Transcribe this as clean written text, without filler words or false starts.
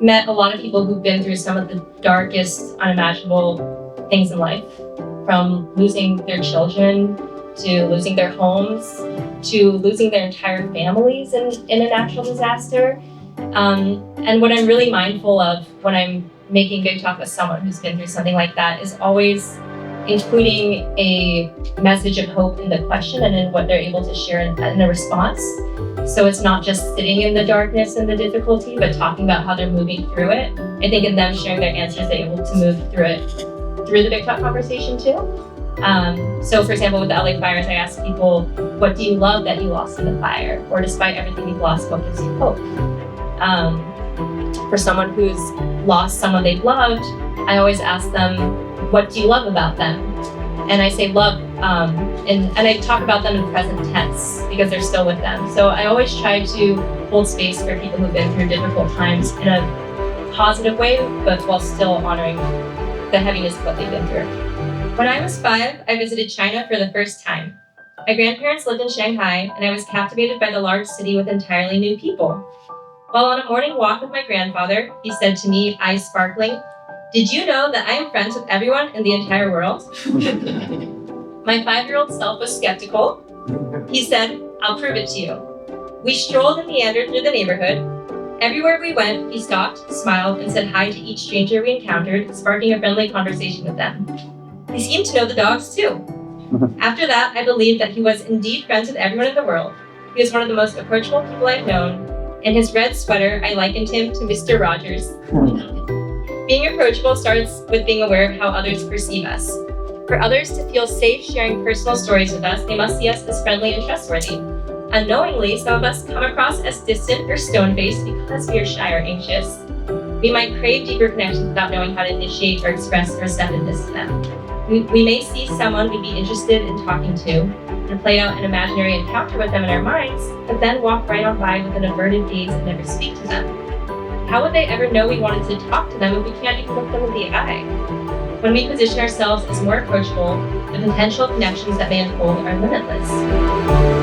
met a lot of people who've been through some of the darkest, unimaginable things in life, from losing their children, to losing their homes, to losing their entire families in a natural disaster. And what I'm really mindful of when I'm making Big Talk with someone who's been through something like that is always including a message of hope in the question and in what they're able to share in a response. So it's not just sitting in the darkness and the difficulty, but talking about how they're moving through it. I think in them sharing their answers, they're able to move through it through the Big Talk conversation too. So for example, with the LA fires, I asked people, what do you love that you lost in the fire? Or despite everything you've lost, what gives you hope? For someone who's lost someone they've loved, I always ask them, what do you love about them? And I say love, and I talk about them in present tense because they're still with them. So I always try to hold space for people who've been through difficult times in a positive way, but while still honoring the heaviness of what they've been through. When I was 5, I visited China for the first time. My grandparents lived in Shanghai, and I was captivated by the large city with entirely new people. While on a morning walk with my grandfather, he said to me, eyes sparkling, "Did you know that I am friends with everyone in the entire world?" My 5-year-old self was skeptical. He said, "I'll prove it to you." We strolled and meandered through the neighborhood. Everywhere we went, he stopped, smiled, and said hi to each stranger we encountered, sparking a friendly conversation with them. He seemed to know the dogs too. After that, I believed that he was indeed friends with everyone in the world. He was one of the most approachable people I've known. In his red sweater, I likened him to Mr. Rogers. Being approachable starts with being aware of how others perceive us. For others to feel safe sharing personal stories with us, they must see us as friendly and trustworthy. Unknowingly, some of us come across as distant or stone-faced because we are shy or anxious. We might crave deeper connections without knowing how to initiate or express receptiveness to them. We may see someone we'd be interested in talking to and play out an imaginary encounter with them in our minds, but then walk right on by with an averted gaze and never speak to them. How would they ever know we wanted to talk to them if we can't even look them in the eye? When we position ourselves as more approachable, the potential connections that may unfold are limitless.